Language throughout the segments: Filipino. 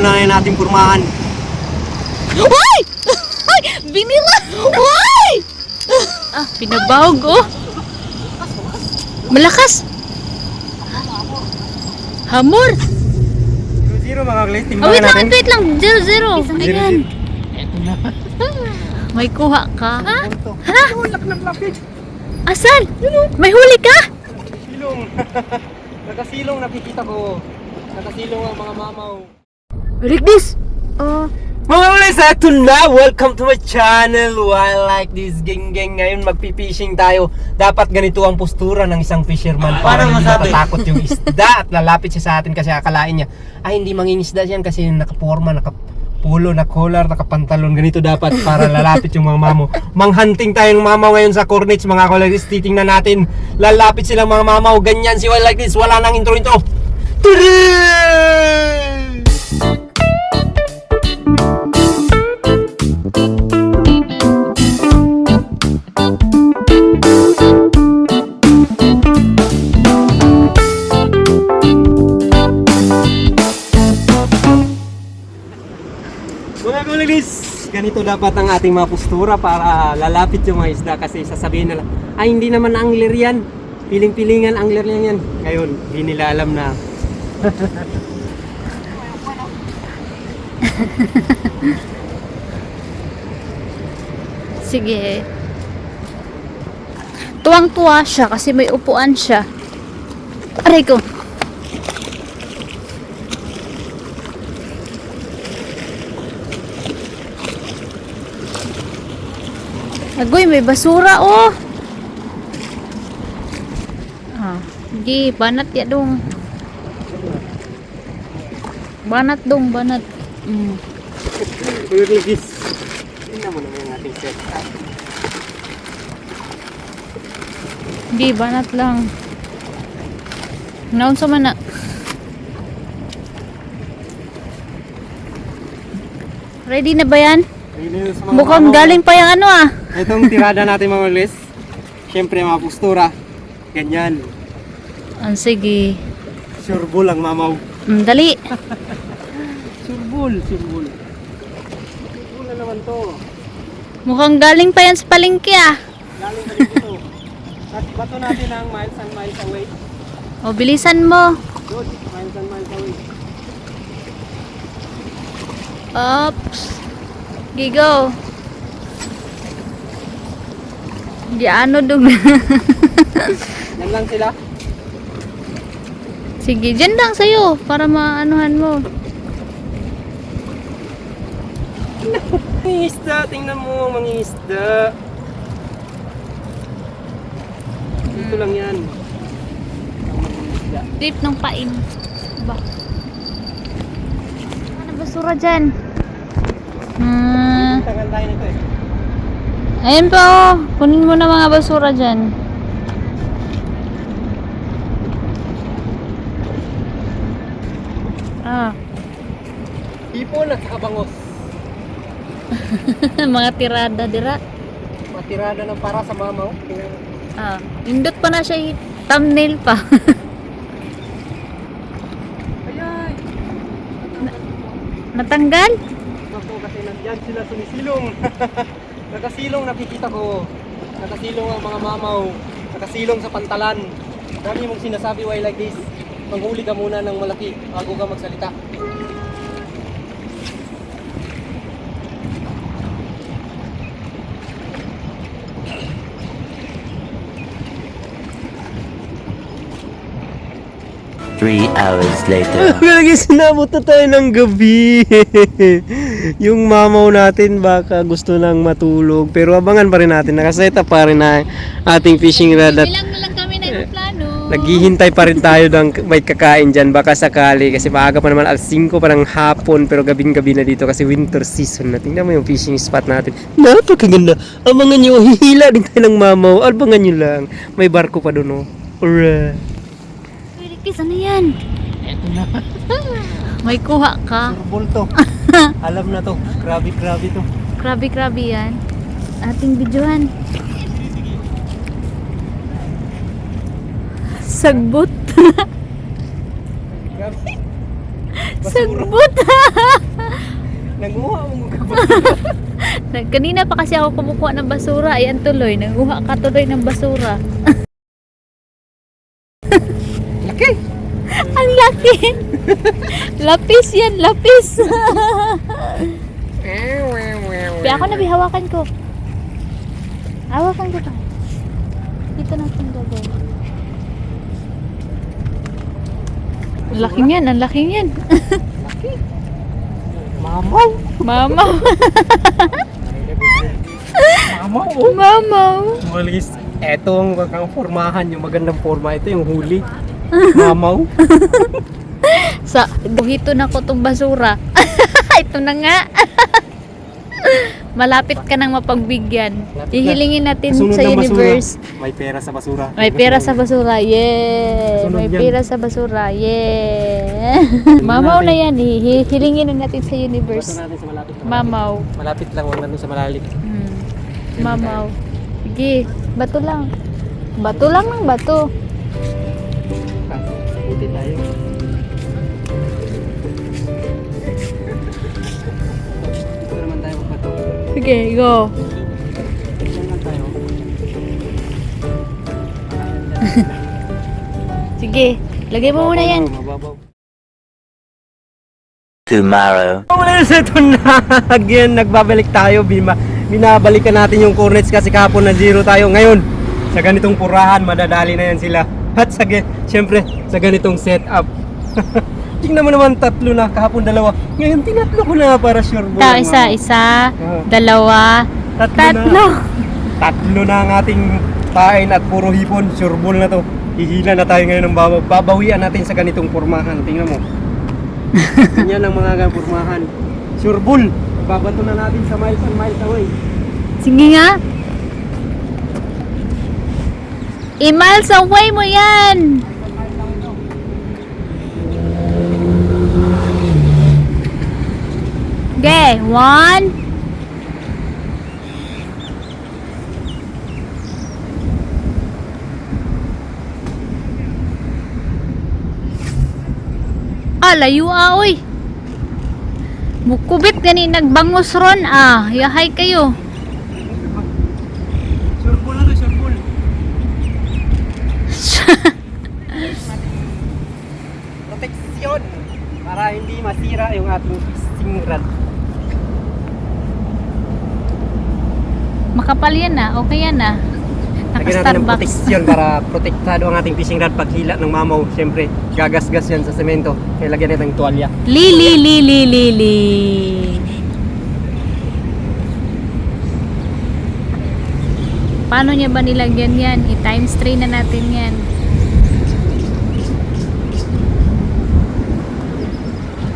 na yan natin purmahan. Uy! Ay! Binila! Uy! Ah, pinabawag oh. Malakas. Hamor. 0-0 mga guys, Oh, timbangan natin. wait lang. 0-0. Ayan. Eto na. May kuha ka. Ha? Ha? Lak. Asan? May huli ka? Silong. Nakasilong nakikita ko. Nakasilong ang mga mamaw. Like this. Oh. Mga ulis, eto na! Welcome to my channel! While like this, gang ngayon magpipishing tayo. Dapat ganito ang postura ng isang fisherman para hindi matatakot yung isda at lalapit siya sa atin kasi akalain niya ay hindi mangingisda siyan kasi nakaporma, nakapulo, nakakollar, nakapantalon. Ganito dapat para lalapit yung mga mamaw. Manghunting tayong mamaw ngayon sa Cornets mga kolegis. Titingnan natin, lalapit silang mga mamaw. Ganyan si While like this, wala nang intro. Tuloy! Mga kolegis, ganito dapat ang ating mga postura para lalapit yung mga isda kasi sasabihin nila, ay hindi naman angler yan, piling-pilingan angler yan. Ngayon, hindi nila alam na Sige. Tuwang-tuwa siya kasi may upuan siya. Aray ko. Agoy, may basura oh. Ah, sige, banat ya dong. Banat dong, banat. mga kolegis, tingnan mo naman yung ating set. Hindi, banat lang. Naon sa mana. Ready na ba yan? Mukhang galing pa yung ano ah. Itong tirada natin mga kolegis, syempre mga postura, ganyan. Sige. Sureball ang mamaw. Dali. Sureball. Sureball na naman to. Mukhang galing pa yan sa palengke ah. Galing pa rin dito. At bato natin ang miles and miles away. O, bilisan mo. Good, miles and miles away. Oops. Gigo. Di ano dong. Yan lang sila. Sige, dyan lang sa'yo para maanuhan mo. Mangingisda, tingnan mo ang mangingisda. Dito lang yan. Ang mangingisda. Deep ng pain. Ba? Ano basura dyan? Tagal tayo nito eh. Ayan pa oh. Kunin mo na mga basura dyan. Ah. Hipon at saka bangos. Mga tirada dira. Matirada ng para sa mamaw. Tingnan mo. Ah. Indot pa na siya thumbnail pa. Ayay! Natanggal? Ako kasi nandyan sila sumisilong. Nakasilong nakikita ko. Nakasilong ang mga mamaw. Nakasilong sa pantalan. Dami mong sinasabi why like this. Manghuli ka muna ng malaki bago ka magsalita. Three hours later. Lagi sinabot na tayo ng gabi. Yung mamaw natin baka gusto nang matulog. Pero abangan pa rin natin. Nakaset up pa rin na ating fishing rod at Bilang na lang kami na plano. naghihintay pa rin tayo ng may kakain dyan. Baka sakali. Kasi maaga pa naman alas 5 parang hapon. Pero gabing-gabi na dito kasi winter season na. Tingnan mo yung fishing spot natin. Napakaganda. Abangan nyo. Hihila din tayo ng mamaw. Abangan nyo lang. May barko pa doon. Oh. Alright. Kiss, ano yan? Eto na. May kuha ka. Sureball to. Alam na to. Grabe to. Grabe yan. Ating videohan. Sagbot. Grabe. Sagbot. Kanina pa kasi ako kumukuha ng basura. Ayan tuloy. Naguha ka tuloy ng basura. Laki! Ang laki! Lapis yan, lapis! Kaya ako nabihawakan ko. Hawakan ko pa. Dito natin gagawin. Ang laki yan, ang laki yan. Mamaw! Mamaw. Mamaw! Oh. Mamaw. Malis. Eto ang formahan, yung magandang forma. Ito yung huli. Mamaw. Sa buhito na ko tong basura. Ito na nga. Malapit ka nang mapagbigyan. Ihilingin natin Kasunod sa ng universe. basura. May pera sa basura. May pera sa basura. Yeah. Kasunod May yan. pera sa basura. Yeah. Mamaw na yan. Hilingin na natin sa universe. Bato natin sa malapit. Mamaw. Malapit lang, wala nandun sa malalim. Mamaw. Sige. Bato lang. Bato lang ng bato. Buti tayo. Dito naman tayo magbato. Sige, go. Dito naman tayo. Sige. Lagay mo muna yan. Mababaw. Tomorrow. Ulit sa ito na. Again, nagbabalik tayo. Binabalikan natin yung cornets kasi kahapon na zero tayo. Ngayon, sa ganitong purahan, madadali na yan sila. At syempre, sa ganitong setup. Tingnan mo naman, 3 na. Kahapon 2. Ngayon, tinatlo ko na para sure. Isa, dalawa, 3 tatlo. Na. 3 na ang ating pain at puro hipon. Sure ball na to. Hihila na tayo ngayon ng babawian natin sa ganitong pormahan. Tingnan mo. Yan ang mga pormahan. Sure ball. Babato na natin sa miles and miles away. Sige nga. I-miles away mo yan. Okay, 1. Layo oy. Mukubit gani nagbangos ron yahay kayo. Sure ball na to, sure ball. Proteksyon para hindi masira yung ating fishing rod. Makapal yan okay yan Lagyan natin ng Naka-Starbucks. proteksyon para protektado ang ating fishing rod pag hila ng mamaw. Siyempre, gagasgas yan sa semento. Kaya lagyan natin ng tuwalya. Li. Paano niya ba nilagyan yan? I-times 3 na natin yan.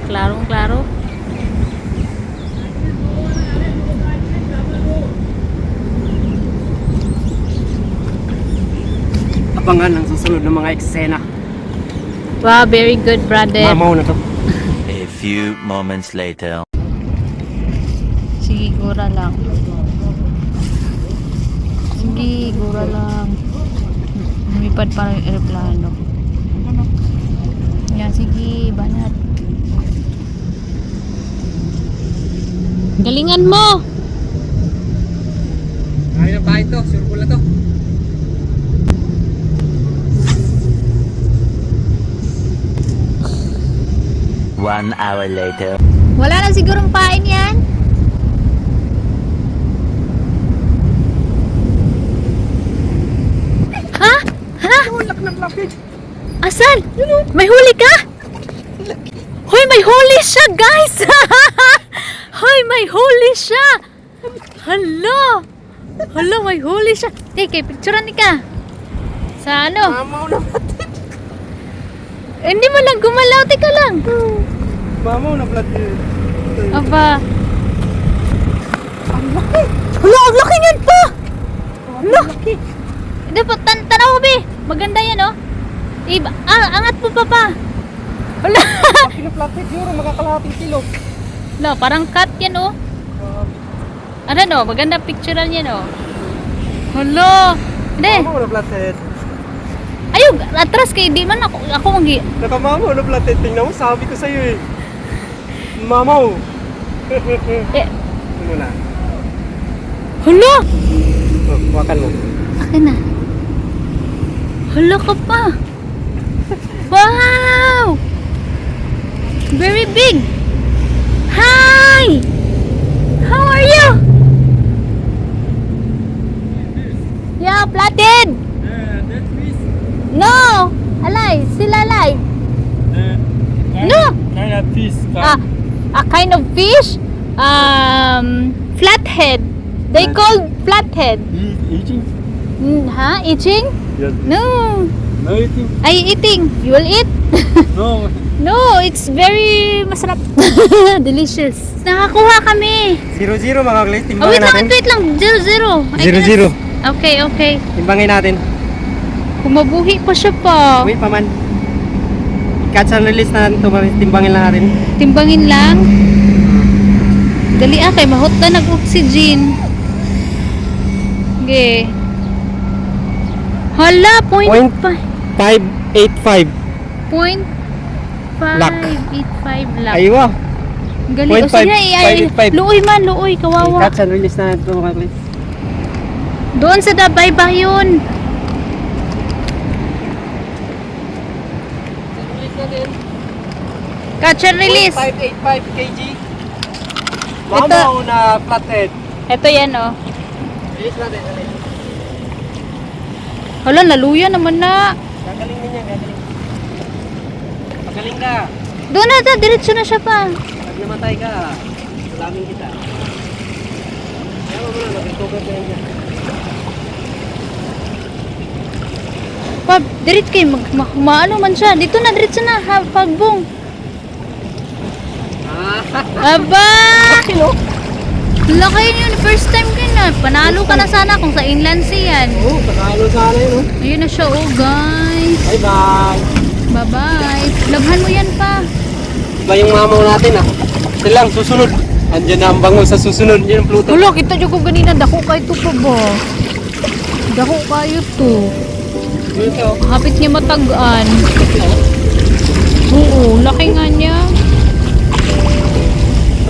Klaro. Abangan ang susunod ng mga eksena. Wow, very good, brother. Mamaw na to. A few moments later. Sige, gura lang. Lumipad pa yung aeroplano. Yan, sige, banat. Galingan mo! Ayun na ba ito? Sure ball na to. One hour later. Wala na sigurong pain yan. Ha? Laki. Asan? May huli ka? Hoy, may huli siya, guys! Hoy, may huli siya! Hala! May huli siya. Kay picturean ni ka. Sa ano? Mamaw na platit. Hindi mo lang gumalaw, teka lang. Mamaw na platit. Aba. Hala, ang laki niyan pa! Hala! Dapat tanaw mo, be. Maganda yan, oh. Angat mo pa. Hala! Laki na platit. Siguro makakalahating kilo. No, parang cut yan, oh. Ano, no? Maganda picturean yan, oh. Hala! Hindi. Mamaw na platit. Ayun, atras kay di man ako magi. Nakamamaw na platit. Tingnan mo, sabi ko sa'yo eh. Mamaw. Eh, Ano na? Hala! Oh, hawakan mo. Akin na. Hala ka pa. Wow! Very big. Hi! How are you? Yeah, flatted. No! Alive. Still alive. No! Kind of fish. A kind of fish? Flathead. They call flathead. Eating? Huh? Eating? Yes. No. No eating? Ay, eating. You will eat? No. No, it's very masarap. Delicious. Nakakuha kami. 0-0 mga guys. Oh, Timbangin wait lang, natin. wait lang. 0-0. I 0-0. cannot- Okay, okay. Timbangin natin. Kumabuhi pa siya pa. Wait pa man. Catch and release na natin ito. Timbangin lang natin. Timbangin lang. Dali kay mahot na nag-oxygen. Okay. Hala, point Point. 585. 585 Lakh. lakh. Aywa. Gali. Point O sige, five, 585. luoy man, luoy, kawawa. Catch and release na natin ito mga guys. Doon sa dabay ba yun? Catch and release. 585 kg. Mamaw na flathead. Ito yan, oh. Release natin. Hala, naluya naman na. Gagaling din yan, gagaling. Pagaling ka. Doon na, diretso na siya pa. Pag namatay ka, salamin kita. Kaya mo muna, mag-recover ka yan dyan. Pa, diretso kayo, maano man siya. Dito na, diretso na, ha, pagbong. Aba! Laki yun, first time ka na. Panalo ka na sana kung sa inland sea yan. Oo, pakalo sana yun, oh. Ayun na siya, oh guys. Bye-bye. Bye-bye. Labhan mo yan pa. Iba yung mamaw natin, ah. Ito lang, susunod. Andiyan na ang bango sa susunod. Yan ang Pluto. Wala, kita dyan ko ganina. Dako kayo to pa ba? Dako kayo to. Ito. Hapit niya matagaan. Oo, laki nga niya.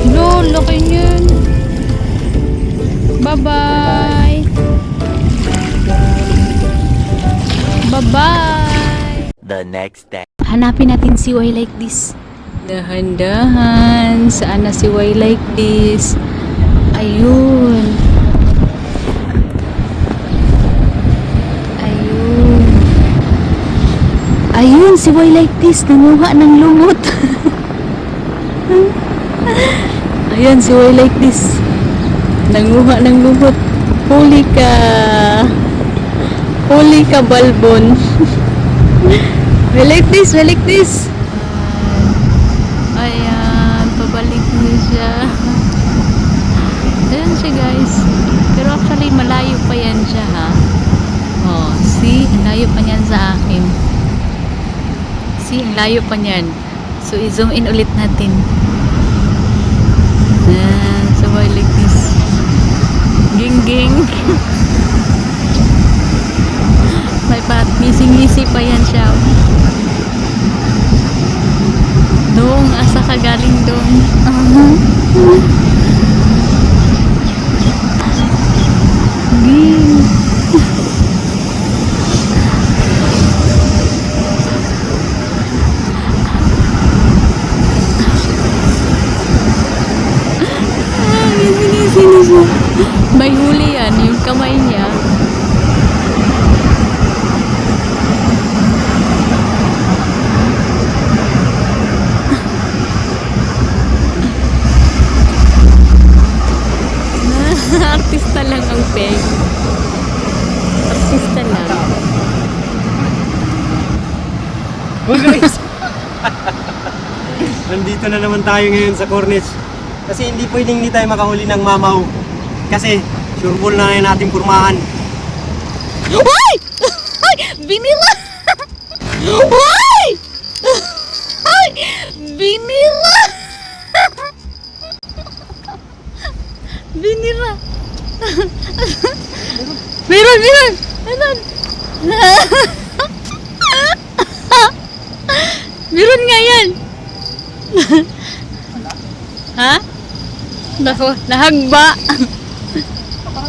No, laki niyan. Bye-bye. Bye-bye. The next day. Hanapin natin si Why Like This. Dahan-dahan. Saan na si Why Like This? Ayun. Ayun. Ayun, si Why Like This. Nanguha ng lumot. Ayan, si Why Like This. Nanguha ng lumot. Huli ka. Huli ka, balbon. Why Like This, Why Like This. Ayan, pabalik niya siya. Ayan siya guys. Pero actually malayo pa yan siya ha. Oh, see? Ang layo pa niyan sa akin. See? Ang layo pa niyan. So, i-zoom in ulit natin. Ayan, so Why Like This. Ging-ging. May pat, missing-missy pa yan siya. Doong, asa ka galing doon. Ging. Missing-missy na siya. May huli yan, yung kamay niya. Artista lang ang peg. Artista lang. Oh guys! Nandito na naman tayo ngayon sa Corniche. Kasi hindi pwedeng hindi tayo makahuli ng mamaw. Kasi sureball na ngayon natin purmahan. Uy! Ay! Binila! Uy! Ay! Binila! Binila! Meron! Meron! Meron! Meron nga yan! Ha? Nako, nahagba!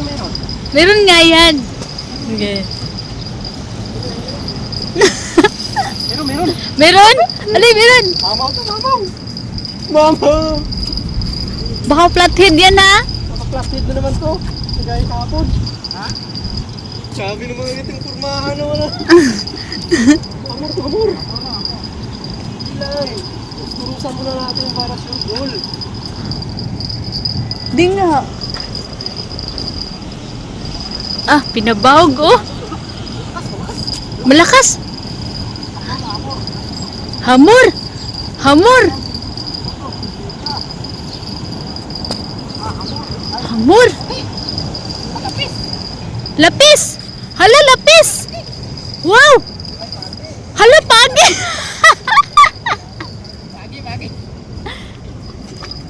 meron? Meron nga yan. Okay. Meron. Meron? Alay, meron. Mamaw to, mamaw. Mamaw. Baka flathead yan ha. Mapaplastic na naman to. Sagay kapon. Ha? Sabi naman itong kurmahan na wala. Amor to, amor. Ilan. Turusan muna natin para sa goal. Di nga. Ah, pinabawag oh. Malakas. Hamor. Hamor. Hamor. Lapis. Hala, lapis. Wow. Hala, pagi.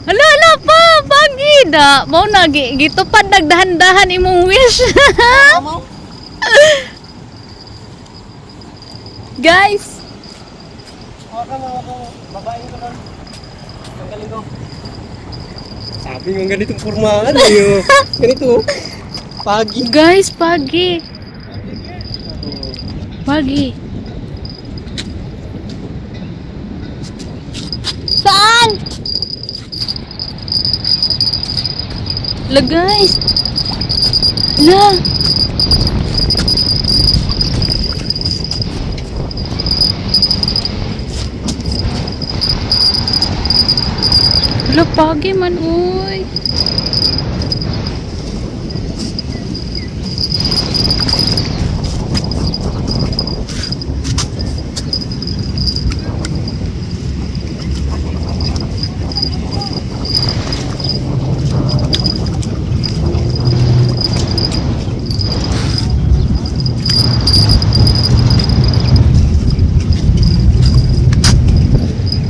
Hala, hala pa, pagi da. Mau na gitupad nagdahan-dahan imong wish. Guys, Babae ko naman. Ang galing ko. Sabi nga ganitong kurmahan eh. Ganito. Pagi. guys, pagi. Pagi. Saan? La guys. La. La pagi man uy.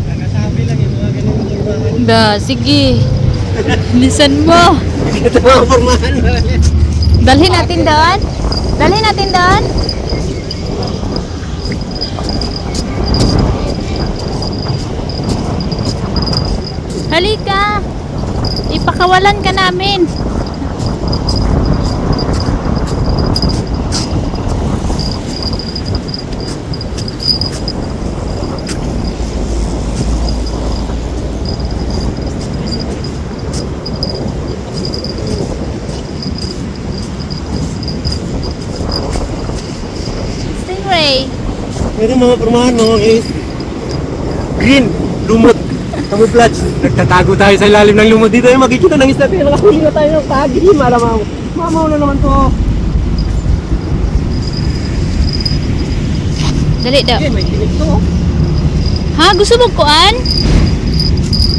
Nakasabi lang yung mga ganitong kurmahan. Da, sige. Lisan mo. Ito mga kurmahan. Dalhin natin doon. Dalhin natin doon. Halika. Ipakawalan ka namin. Stingray. Ito mga kurmahan mga guys. Green. Lumot. Camouflage. Nagtatago tayo sa ilalim ng lumot. Dito yung makikita ng isda. Pero nakahuli na tayo ng pagi. Malamaw. Mamaw na naman to. Dali daw. Eh, may tinig to. Ha? Gusto mo kuan?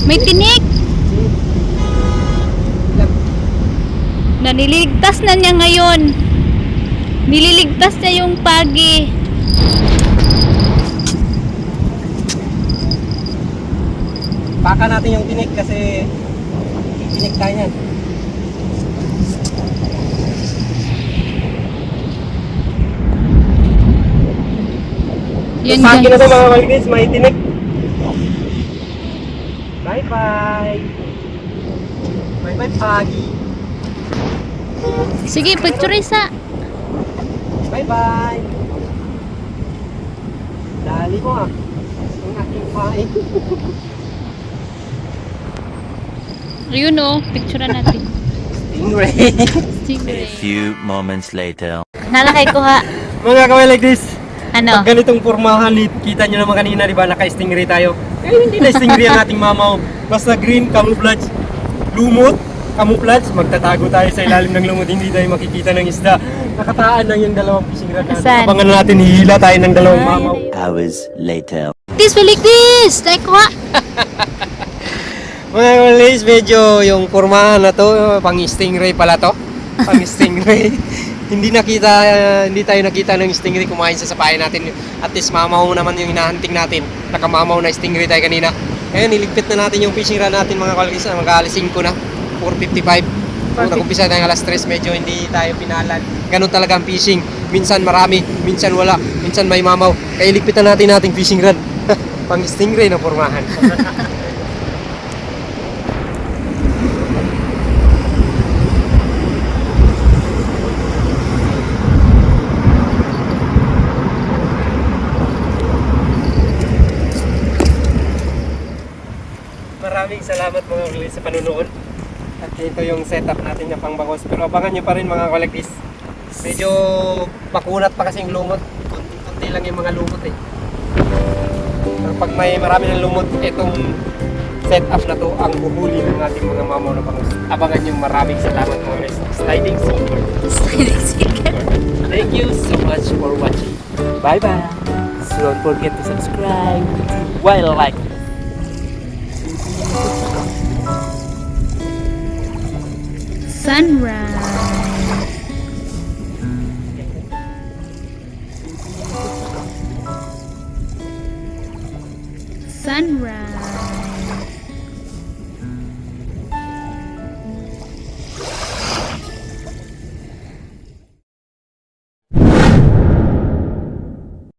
May tinik. Naniligtas na niya ngayon. Nililigtas niya yung pagi. Baka natin yung tinig kasi tinig tayo yan. Yan Pagi na to guys. mga kalgis, may tinig. Bye bye. Bye bye pagi. Sige, picture isa. Bye bye. Dali mo ah. Ang aking pain. Ayun o, picture natin. Stingray. A Stingray. few moments later. Nalakay ko ha. Mga kaway like this. Ano? Pag ganitong pormahan, kita nyo naman kanina, di ba, naka-stingray tayo. Eh, hindi na stingray ang ating mamaw. Basta green, camouflage, lumot, camouflage, magtatago tayo sa ilalim ng lumot, hindi tayo makikita ng isda. Nakataan lang yung dalawang fishing rod natin. Saan? Abangan natin, hihila tayo ng dalawang mamaw. Hours later. This, balik this! Tayo ko ha. Mga kawalis, medyo yung pormahan na to, pang stingray pala to. Pang stingray. Hindi tayo nakita ng stingray kumain sa sapayan natin. At least mamaw naman yung hinahunting natin. Nakamamaw na stingray tayo kanina. Ngayon, niligpit na natin yung fishing rod natin mga kawalis. Mag-aalis 5 na, 4:55. Kung nag-umpisa tayo alas 3, medyo hindi tayo pinalan. Ganun talaga ang fishing. Minsan marami, minsan wala, minsan may mamaw. Kaya iligpitan natin nating fishing rod. Pang stingray na pormahan. salamat mga kalegis sa panunood. At ito yung setup natin na pangbangos. Pero abangan nyo pa rin mga kalegis. Medyo makunat pa kasing lumot. Kunti lang yung mga lumot eh. Pero pag may marami ng lumot, itong setup na to ang huhuli ng ating mga mamaw na bangus. Abangan nyo, maraming salamat mga guys. Sliding silver. Thank you so much for watching. Bye bye. So don't forget to subscribe while like. Sunrise.